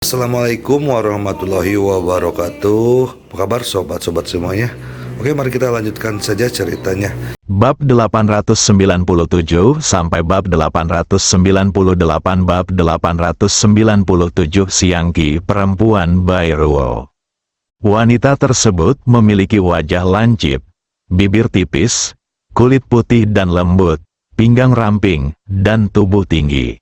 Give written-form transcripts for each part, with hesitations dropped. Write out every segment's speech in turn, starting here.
Assalamualaikum warahmatullahi wabarakatuh. Apa kabar sobat-sobat semuanya? Oke, mari kita lanjutkan saja ceritanya. Bab 897 sampai bab 898. Bab 897 Siangki perempuan Bairuo. Wanita tersebut memiliki wajah lancip, bibir tipis, kulit putih dan lembut, pinggang ramping, dan tubuh tinggi.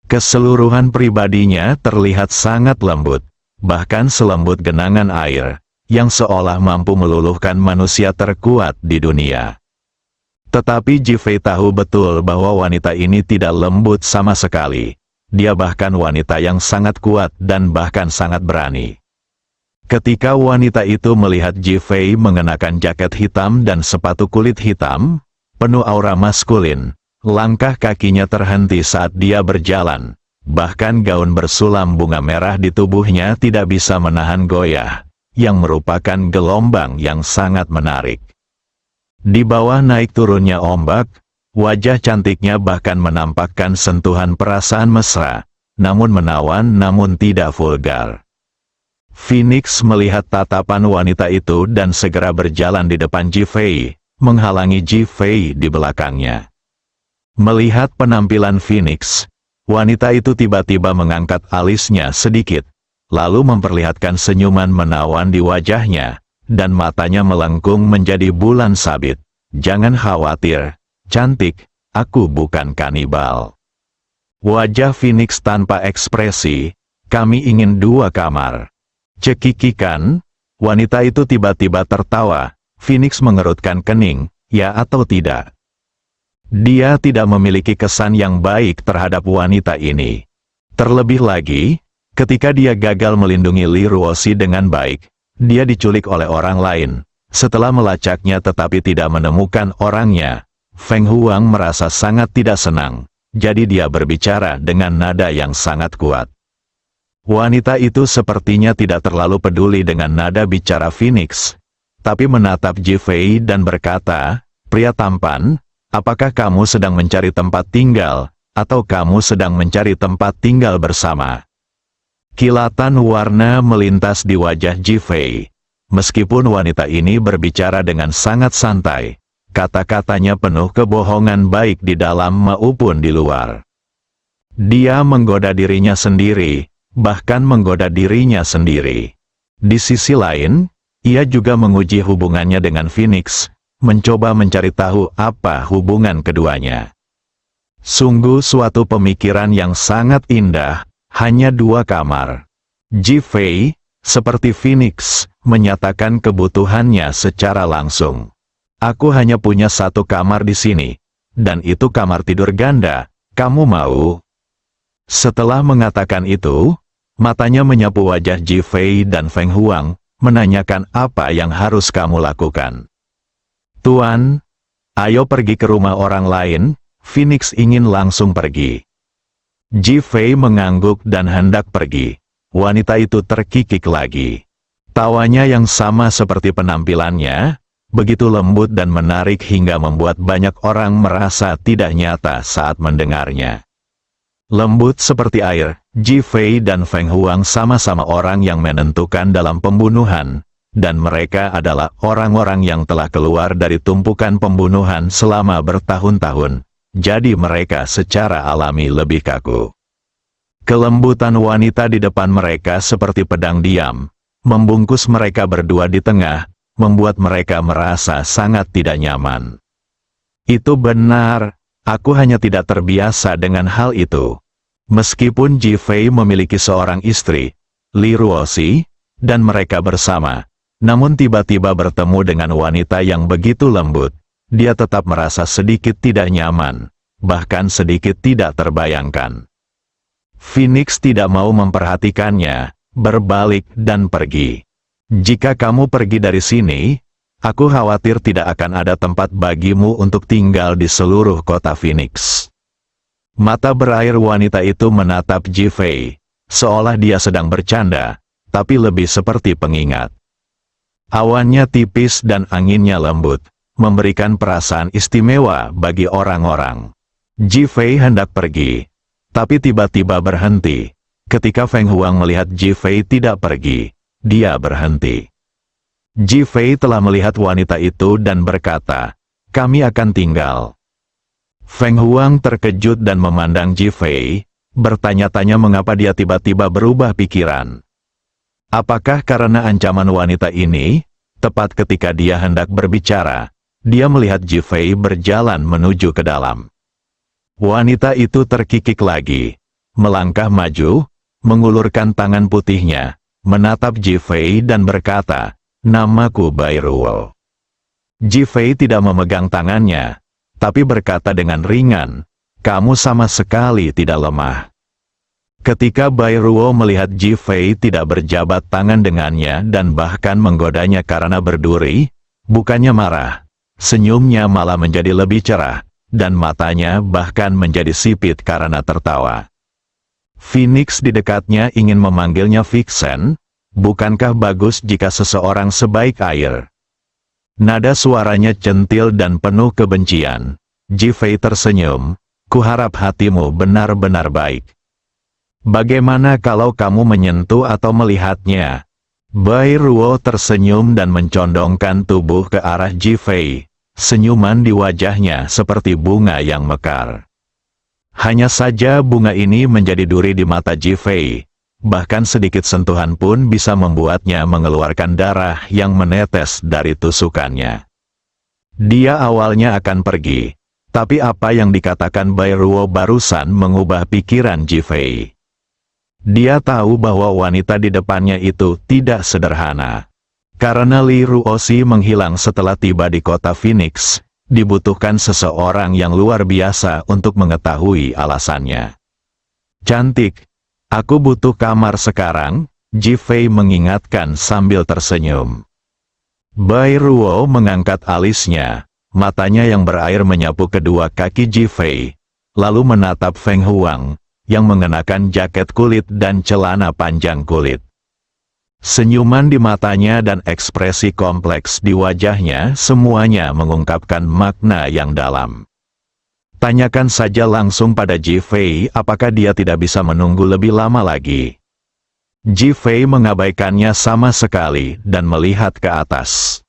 Keseluruhan pribadinya terlihat sangat lembut, bahkan selembut genangan air, yang seolah mampu meluluhkan manusia terkuat di dunia. Tetapi Jifei tahu betul bahwa wanita ini tidak lembut sama sekali. Dia bahkan wanita yang sangat kuat dan bahkan sangat berani. Ketika wanita itu melihat Jifei mengenakan jaket hitam dan sepatu kulit hitam, penuh aura maskulin, langkah kakinya terhenti saat dia berjalan. Bahkan gaun bersulam bunga merah di tubuhnya tidak bisa menahan goyah, yang merupakan gelombang yang sangat menarik. Di bawah naik turunnya ombak, wajah cantiknya bahkan menampakkan sentuhan perasaan mesra, namun menawan namun tidak vulgar. Phoenix melihat tatapan wanita itu dan segera berjalan di depan Jifei, menghalangi Jifei di belakangnya. Melihat penampilan Phoenix, wanita itu tiba-tiba mengangkat alisnya sedikit, lalu memperlihatkan senyuman menawan di wajahnya, dan matanya melengkung menjadi bulan sabit. Jangan khawatir, cantik, aku bukan kanibal. Wajah Phoenix tanpa ekspresi, kami ingin 2 kamar. Cekikikan, wanita itu tiba-tiba tertawa. Phoenix mengerutkan kening, ya atau tidak? Dia tidak memiliki kesan yang baik terhadap wanita ini. Terlebih lagi, ketika dia gagal melindungi Li Ruoxi dengan baik, dia diculik oleh orang lain. Setelah melacaknya tetapi tidak menemukan orangnya, Feng Huang merasa sangat tidak senang, jadi dia berbicara dengan nada yang sangat kuat. Wanita itu sepertinya tidak terlalu peduli dengan nada bicara Phoenix, tapi menatap Jifei dan berkata, "Pria tampan, apakah kamu sedang mencari tempat tinggal, atau kamu sedang mencari tempat tinggal bersama?" Kilatan warna melintas di wajah Jifei. Meskipun wanita ini berbicara dengan sangat santai, kata-katanya penuh kebohongan baik di dalam maupun di luar. Dia menggoda dirinya sendiri, bahkan menggoda dirinya sendiri. Di sisi lain, ia juga menguji hubungannya dengan Phoenix, mencoba mencari tahu apa hubungan keduanya. Sungguh suatu pemikiran yang sangat indah, hanya 2 kamar. Jifei, seperti Phoenix, menyatakan kebutuhannya secara langsung. Aku hanya punya 1 kamar di sini, dan itu kamar tidur ganda, kamu mau? Setelah mengatakan itu, matanya menyapu wajah Jifei dan Feng Huang, menanyakan apa yang harus kamu lakukan. Tuan, ayo pergi ke rumah orang lain. Phoenix ingin langsung pergi. Jifei mengangguk dan hendak pergi. Wanita itu terkikik lagi. Tawanya yang sama seperti penampilannya, begitu lembut dan menarik hingga membuat banyak orang merasa tidak nyata saat mendengarnya. Lembut seperti air, Jifei dan Feng Huang sama-sama orang yang menentukan dalam pembunuhan, dan mereka adalah orang-orang yang telah keluar dari tumpukan pembunuhan selama bertahun-tahun, jadi mereka secara alami lebih kaku. Kelembutan wanita di depan mereka seperti pedang diam, membungkus mereka berdua di tengah, membuat mereka merasa sangat tidak nyaman. Itu benar, aku hanya tidak terbiasa dengan hal itu. Meskipun Jifei memiliki seorang istri, Li Ruoxi, dan mereka bersama, namun tiba-tiba bertemu dengan wanita yang begitu lembut, dia tetap merasa sedikit tidak nyaman, bahkan sedikit tidak terbayangkan. Phoenix tidak mau memperhatikannya, berbalik dan pergi. Jika kamu pergi dari sini, aku khawatir tidak akan ada tempat bagimu untuk tinggal di seluruh kota Phoenix. Mata berair wanita itu menatap Jifei, seolah dia sedang bercanda, tapi lebih seperti pengingat. Awannya tipis dan anginnya lembut, memberikan perasaan istimewa bagi orang-orang. Jifei hendak pergi, tapi tiba-tiba berhenti. Ketika Feng Huang melihat Ji Fei tidak pergi, dia berhenti. Ji Fei telah melihat wanita itu dan berkata, "Kami akan tinggal." Feng Huang terkejut dan memandang Ji Fei, bertanya-tanya mengapa dia tiba-tiba berubah pikiran. Apakah karena ancaman wanita ini? Tepat ketika dia hendak berbicara, dia melihat Ji Fei berjalan menuju ke dalam. Wanita itu terkikik lagi, melangkah maju, mengulurkan tangan putihnya, menatap Ji Fei dan berkata, "Namaku Bai Ruo." Ji Fei tidak memegang tangannya, tapi berkata dengan ringan, "Kamu sama sekali tidak lemah." Ketika Bai Ruo melihat Ji Fei tidak berjabat tangan dengannya dan bahkan menggodanya karena berduri, bukannya marah, senyumnya malah menjadi lebih cerah, dan matanya bahkan menjadi sipit karena tertawa. Phoenix di dekatnya ingin memanggilnya Vixen. Bukankah bagus jika seseorang sebaik air? Nada suaranya centil dan penuh kebencian. Ji Fei tersenyum, "Kuharap hatimu benar-benar baik. Bagaimana kalau kamu menyentuh atau melihatnya?" Bai Ruo tersenyum dan mencondongkan tubuh ke arah Ji Fei. Senyuman di wajahnya seperti bunga yang mekar. Hanya saja bunga ini menjadi duri di mata Ji Fei. Bahkan sedikit sentuhan pun bisa membuatnya mengeluarkan darah yang menetes dari tusukannya. Dia awalnya akan pergi, tapi apa yang dikatakan Bai Ruo barusan mengubah pikiran Ji Fei. Dia tahu bahwa wanita di depannya itu tidak sederhana. Karena Li Ruoxi menghilang setelah tiba di kota Phoenix, dibutuhkan seseorang yang luar biasa untuk mengetahui alasannya. "Cantik. Aku butuh kamar sekarang," Ji Fei mengingatkan sambil tersenyum. Bai Ruo mengangkat alisnya, matanya yang berair menyapu kedua kaki Ji Fei, lalu menatap Feng Huang, yang mengenakan jaket kulit dan celana panjang kulit. Senyuman di matanya dan ekspresi kompleks di wajahnya semuanya mengungkapkan makna yang dalam. Tanyakan saja langsung pada Ji Fei apakah dia tidak bisa menunggu lebih lama lagi. Ji Fei mengabaikannya sama sekali dan melihat ke atas.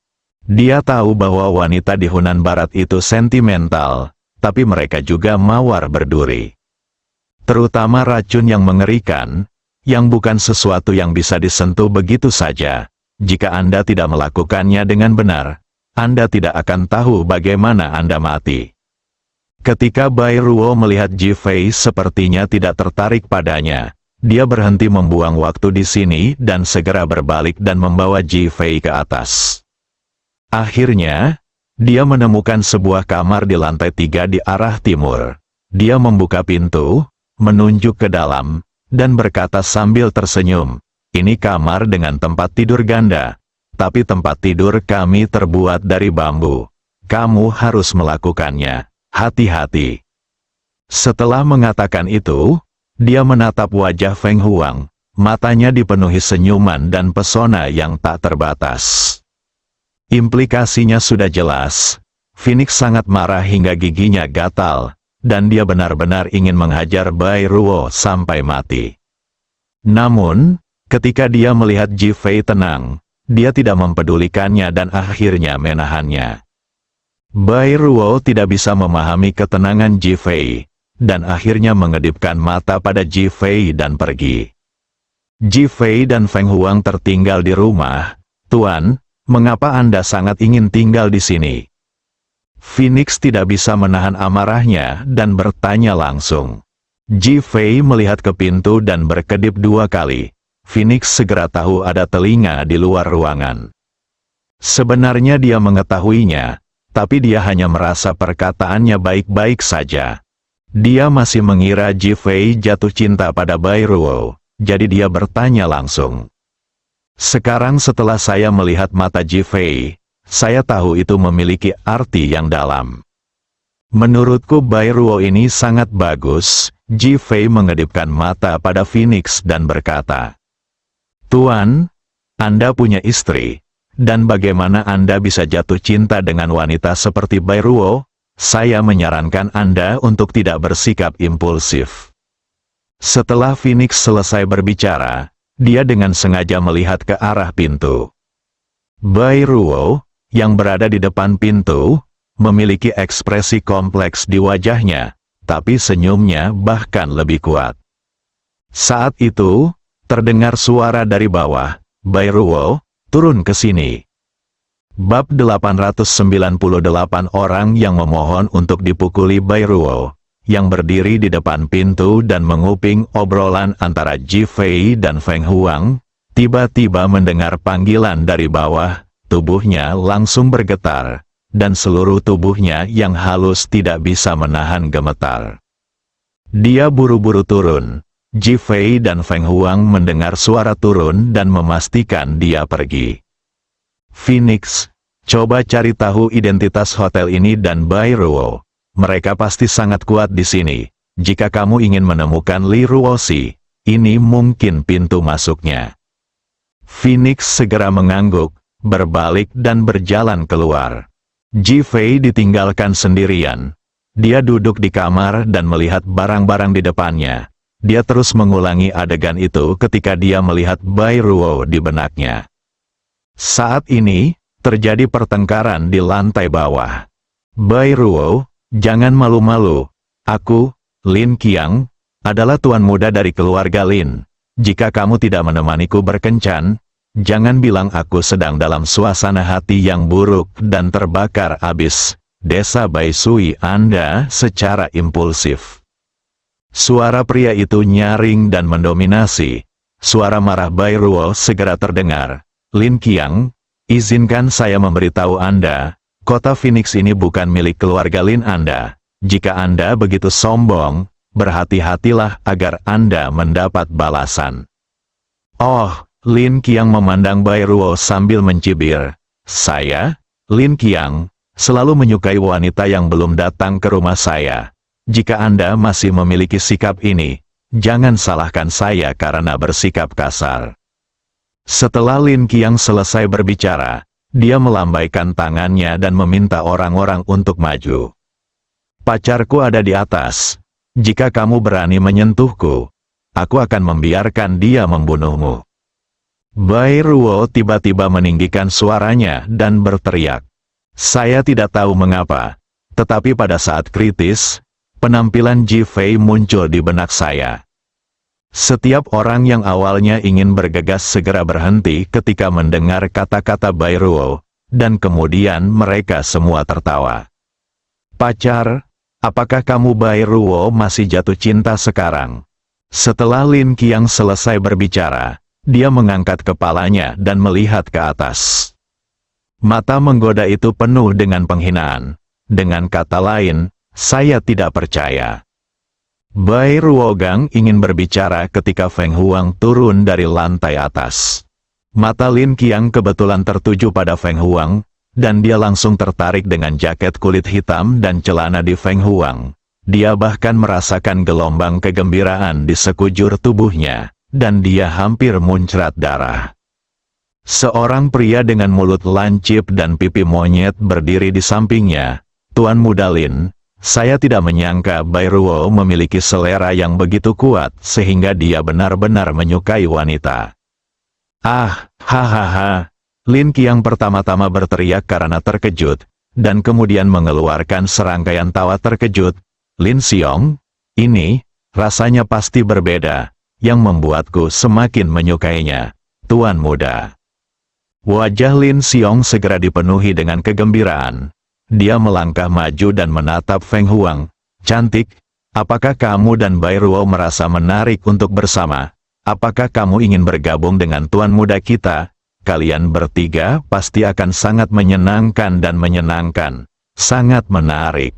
Dia tahu bahwa wanita di Hunan Barat itu sentimental, tapi mereka juga mawar berduri. Terutama racun yang mengerikan, yang bukan sesuatu yang bisa disentuh begitu saja. Jika Anda tidak melakukannya dengan benar, Anda tidak akan tahu bagaimana Anda mati. Ketika Bai Ruo melihat Ji Fei sepertinya tidak tertarik padanya, dia berhenti membuang waktu di sini dan segera berbalik dan membawa Ji Fei ke atas. Akhirnya, dia menemukan sebuah kamar di lantai 3 di arah timur. Dia membuka pintu, menunjuk ke dalam, dan berkata sambil tersenyum, "Ini kamar dengan tempat tidur ganda, tapi tempat tidur kami terbuat dari bambu. Kamu harus melakukannya. Hati-hati." Setelah mengatakan itu, dia menatap wajah Feng Huang, matanya dipenuhi senyuman dan pesona yang tak terbatas. Implikasinya sudah jelas. Phoenix sangat marah hingga giginya gatal, dan dia benar-benar ingin menghajar Bai Ruo sampai mati. Namun, ketika dia melihat Ji Fei tenang, dia tidak mempedulikannya dan akhirnya menahannya. Bai Ruo tidak bisa memahami ketenangan Ji Fei, dan akhirnya mengedipkan mata pada Ji Fei dan pergi. Ji Fei dan Feng Huang tertinggal di rumah. "Tuan, mengapa Anda sangat ingin tinggal di sini?" Phoenix tidak bisa menahan amarahnya dan bertanya langsung. Ji Fei melihat ke pintu dan berkedip 2 kali. Phoenix segera tahu ada telinga di luar ruangan. Sebenarnya dia mengetahuinya, tapi dia hanya merasa perkataannya baik-baik saja. Dia masih mengira Ji Fei jatuh cinta pada Bai Ruo, jadi dia bertanya langsung. "Sekarang setelah saya melihat mata Ji Fei, saya tahu itu memiliki arti yang dalam. Menurutku Bai Ruo ini sangat bagus." Ji Fei mengedipkan mata pada Phoenix dan berkata, "Tuan, Anda punya istri. Dan bagaimana Anda bisa jatuh cinta dengan wanita seperti Bai Ruo? Saya menyarankan Anda untuk tidak bersikap impulsif." Setelah Phoenix selesai berbicara, dia dengan sengaja melihat ke arah pintu. Bairuo, yang berada di depan pintu, memiliki ekspresi kompleks di wajahnya, tapi senyumnya bahkan lebih kuat. Saat itu, terdengar suara dari bawah, "Bairuo, turun ke sini." Bab 898 orang yang memohon untuk dipukuli Bairuo, yang berdiri di depan pintu dan menguping obrolan antara Ji Fei dan Feng Huang, tiba-tiba mendengar panggilan dari bawah, tubuhnya langsung bergetar, dan seluruh tubuhnya yang halus tidak bisa menahan gemetar. Dia buru-buru turun. Ji Fei dan Feng Huang mendengar suara turun dan memastikan dia pergi. "Phoenix, coba cari tahu identitas hotel ini dan Bairuo. Mereka pasti sangat kuat di sini. Jika kamu ingin menemukan Li Ruoxi, ini mungkin pintu masuknya." Phoenix segera mengangguk, berbalik dan berjalan keluar. Ji Fei ditinggalkan sendirian. Dia duduk di kamar dan melihat barang-barang di depannya. Dia terus mengulangi adegan itu ketika dia melihat Bairuo di benaknya. Saat ini, terjadi pertengkaran di lantai bawah. "Bairuo, jangan malu-malu. Aku, Lin Qiang, adalah tuan muda dari keluarga Lin. Jika kamu tidak menemaniku berkencan, jangan bilang aku sedang dalam suasana hati yang buruk dan terbakar abis," desa Baisui Anda secara impulsif. Suara pria itu nyaring dan mendominasi. Suara marah Bairuo segera terdengar. "Lin Qiang, izinkan saya memberitahu Anda, kota Phoenix ini bukan milik keluarga Lin Anda. Jika Anda begitu sombong, berhati-hatilah agar Anda mendapat balasan." "Oh," Lin Qiang memandang Bairuo sambil mencibir. "Saya, Lin Qiang, selalu menyukai wanita yang belum datang ke rumah saya. Jika Anda masih memiliki sikap ini, jangan salahkan saya karena bersikap kasar." Setelah Lin Qiang selesai berbicara, dia melambaikan tangannya dan meminta orang-orang untuk maju. "Pacarku ada di atas. Jika kamu berani menyentuhku, aku akan membiarkan dia membunuhmu." Bairuo tiba-tiba meninggikan suaranya dan berteriak. Saya tidak tahu mengapa, tetapi pada saat kritis, penampilan Ji Fei muncul di benak saya. Setiap orang yang awalnya ingin bergegas segera berhenti ketika mendengar kata-kata Bairuo, dan kemudian mereka semua tertawa. "Pacar, apakah kamu Bairuo masih jatuh cinta sekarang?" Setelah Lin Qiang selesai berbicara, dia mengangkat kepalanya dan melihat ke atas. Mata menggoda itu penuh dengan penghinaan. Dengan kata lain, saya tidak percaya. Bairuo Gang ingin berbicara ketika Feng Huang turun dari lantai atas. Mata Lin Qiang kebetulan tertuju pada Feng Huang, dan dia langsung tertarik dengan jaket kulit hitam dan celana di Feng Huang. Dia bahkan merasakan gelombang kegembiraan di sekujur tubuhnya, dan dia hampir muncrat darah. Seorang pria dengan mulut lancip dan pipi monyet berdiri di sampingnya. "Tuan Muda Lin, saya tidak menyangka Bairuo memiliki selera yang begitu kuat sehingga dia benar-benar menyukai wanita." "Ah, hahaha." Lin Qiang pertama-tama berteriak karena terkejut, dan kemudian mengeluarkan serangkaian tawa terkejut. "Lin Xiong, ini, rasanya pasti berbeda, yang membuatku semakin menyukainya, Tuan Muda." Wajah Lin Xiong segera dipenuhi dengan kegembiraan. Dia melangkah maju dan menatap Feng Huang. "Cantik, apakah kamu dan Bairuo merasa menarik untuk bersama? Apakah kamu ingin bergabung dengan Tuan Muda kita? Kalian bertiga pasti akan sangat menyenangkan dan menyenangkan. Sangat menarik."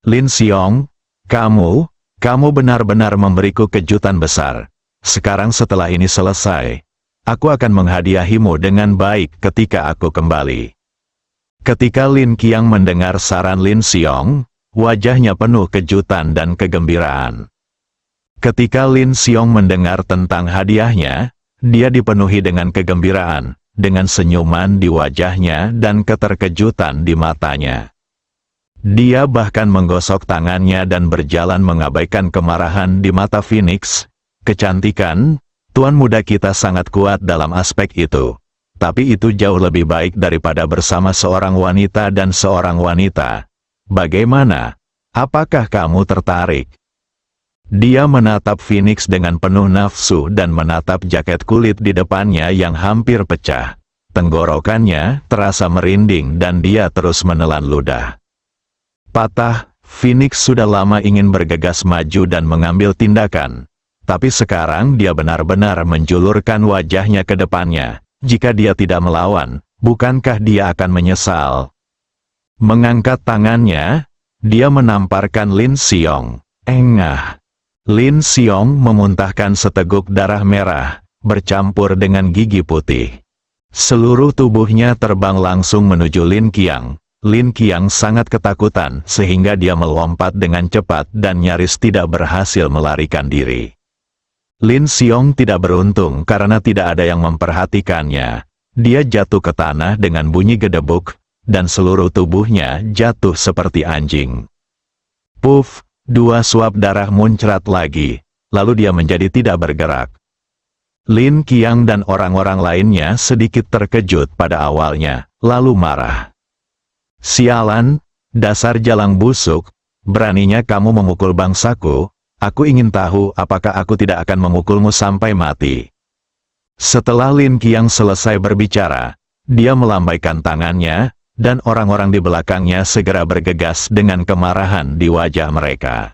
"Lin Xiong, kamu benar-benar memberiku kejutan besar. Sekarang setelah ini selesai, aku akan menghadiahimu dengan baik ketika aku kembali." Ketika Lin Qiang mendengar saran Lin Xiong, wajahnya penuh kejutan dan kegembiraan. Ketika Lin Xiong mendengar tentang hadiahnya, dia dipenuhi dengan kegembiraan, dengan senyuman di wajahnya dan keterkejutan di matanya. Dia bahkan menggosok tangannya dan berjalan mengabaikan kemarahan di mata Phoenix. Kecantikan, tuan muda kita sangat kuat dalam aspek itu. Tapi itu jauh lebih baik daripada bersama seorang wanita dan seorang wanita. Bagaimana? Apakah kamu tertarik? Dia menatap Phoenix dengan penuh nafsu dan menatap jaket kulit di depannya yang hampir pecah. Tenggorokannya terasa merinding dan dia terus menelan ludah. Patah, Phoenix sudah lama ingin bergegas maju dan mengambil tindakan. Tapi sekarang dia benar-benar menjulurkan wajahnya ke depannya. Jika dia tidak melawan, bukankah dia akan menyesal? Mengangkat tangannya, dia menamparkan Lin Xiong. Engah. Lin Xiong memuntahkan seteguk darah merah, bercampur dengan gigi putih. Seluruh tubuhnya terbang langsung menuju Lin Qiang. Lin Qiang sangat ketakutan sehingga dia melompat dengan cepat dan nyaris tidak berhasil melarikan diri. Lin Xiong tidak beruntung karena tidak ada yang memperhatikannya. Dia jatuh ke tanah dengan bunyi gedebuk, dan seluruh tubuhnya jatuh seperti anjing. Puff, 2 suap darah muncrat lagi, lalu dia menjadi tidak bergerak. Lin Qiang dan orang-orang lainnya sedikit terkejut pada awalnya, lalu marah. Sialan, dasar jalang busuk, beraninya kamu memukul bangsaku, aku ingin tahu apakah aku tidak akan memukulmu sampai mati. Setelah Lin Qiang selesai berbicara, dia melambaikan tangannya, dan orang-orang di belakangnya segera bergegas dengan kemarahan di wajah mereka.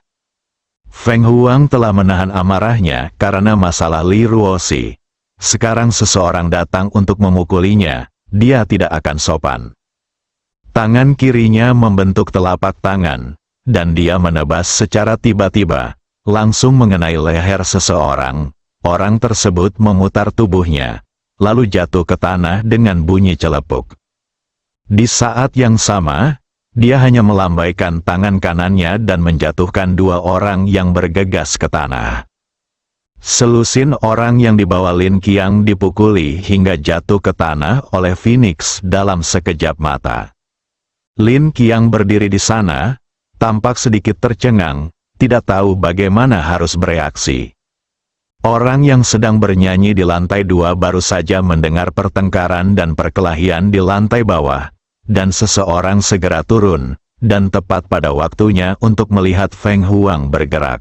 Feng Huang telah menahan amarahnya karena masalah Li Ruoxi. Sekarang seseorang datang untuk memukulinya, dia tidak akan sopan. Tangan kirinya membentuk telapak tangan, dan dia menebas secara tiba-tiba, langsung mengenai leher seseorang. Orang tersebut memutar tubuhnya, lalu jatuh ke tanah dengan bunyi celepuk. Di saat yang sama, dia hanya melambaikan tangan kanannya dan menjatuhkan 2 orang yang bergegas ke tanah. Selusin orang yang dibawa Lin Qiang dipukuli hingga jatuh ke tanah oleh Phoenix dalam sekejap mata. Lin Qiang berdiri di sana, tampak sedikit tercengang, tidak tahu bagaimana harus bereaksi. Orang yang sedang bernyanyi di lantai 2 baru saja mendengar pertengkaran dan perkelahian di lantai bawah, dan seseorang segera turun, dan tepat pada waktunya untuk melihat Feng Huang bergerak.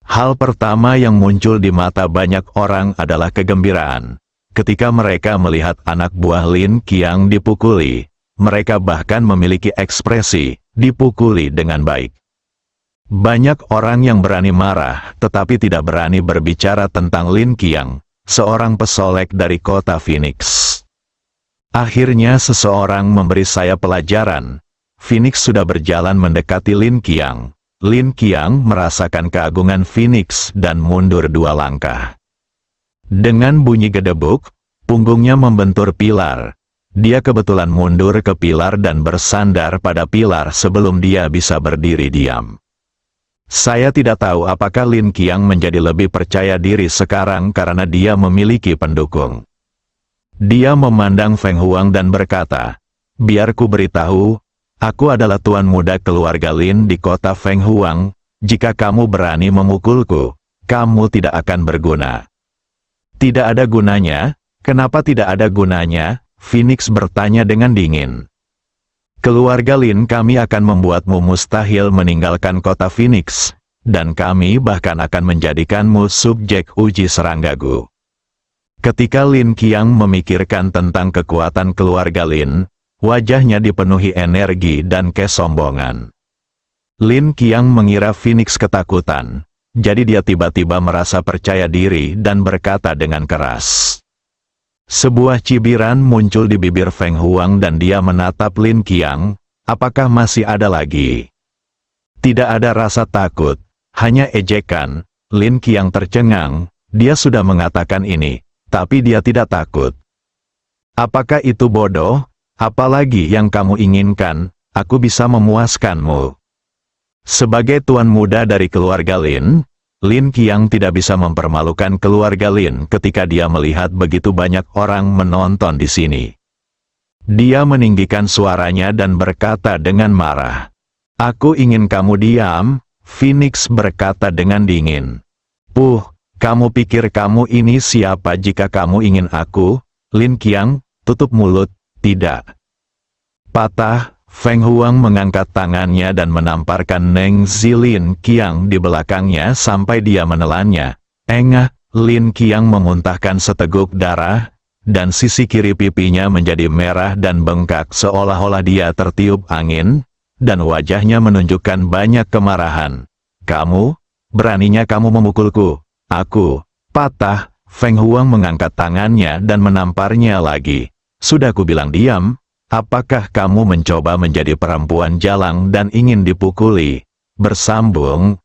Hal pertama yang muncul di mata banyak orang adalah kegembiraan. Ketika mereka melihat anak buah Lin Qiang dipukuli, mereka bahkan memiliki ekspresi, dipukuli dengan baik. Banyak orang yang berani marah, tetapi tidak berani berbicara tentang Lin Qiang, seorang pesolek dari kota Phoenix. Akhirnya seseorang memberi saya pelajaran. Phoenix sudah berjalan mendekati Lin Qiang. Lin Qiang merasakan keagungan Phoenix dan mundur 2 langkah. Dengan bunyi gedebuk, punggungnya membentur pilar. Dia kebetulan mundur ke pilar dan bersandar pada pilar sebelum dia bisa berdiri diam. Saya tidak tahu apakah Lin Qiang menjadi lebih percaya diri sekarang karena dia memiliki pendukung. Dia memandang Feng Huang dan berkata, "Biar ku beritahu, aku adalah tuan muda keluarga Lin di kota Feng Huang. Jika kamu berani memukulku, kamu tidak akan berguna." "Tidak ada gunanya? Kenapa tidak ada gunanya?" Phoenix bertanya dengan dingin. "Keluarga Lin kami akan membuatmu mustahil meninggalkan kota Phoenix, dan kami bahkan akan menjadikanmu subjek uji seranggagu." Ketika Lin Qiang memikirkan tentang kekuatan keluarga Lin, wajahnya dipenuhi energi dan kesombongan. Lin Qiang mengira Phoenix ketakutan, jadi dia tiba-tiba merasa percaya diri dan berkata dengan keras. Sebuah cibiran muncul di bibir Feng Huang dan dia menatap Lin Qiang, "Apakah masih ada lagi?" Tidak ada rasa takut, hanya ejekan. Lin Qiang tercengang, dia sudah mengatakan ini, tapi dia tidak takut. "Apakah itu bodoh? Apalagi yang kamu inginkan, aku bisa memuaskanmu." Sebagai tuan muda dari keluarga Lin, Lin Qiang tidak bisa mempermalukan keluarga Lin ketika dia melihat begitu banyak orang menonton di sini. Dia meninggikan suaranya dan berkata dengan marah, Aku ingin kamu diam, Phoenix berkata dengan dingin. Kamu pikir kamu ini siapa jika kamu ingin aku? Lin Qiang, tutup mulut, tidak. Patah, Feng Huang mengangkat tangannya dan menamparkan Neng Zi Lin Qiang di belakangnya sampai dia menelannya. Engah, Lin Qiang memuntahkan seteguk darah, dan sisi kiri pipinya menjadi merah dan bengkak seolah-olah dia tertiup angin, dan wajahnya menunjukkan banyak kemarahan. Kamu? Beraninya kamu memukulku? Aku. Patah, Feng Huang mengangkat tangannya dan menamparnya lagi. Sudah kubilang diam, apakah kamu mencoba menjadi perempuan jalang dan ingin dipukuli? Bersambung,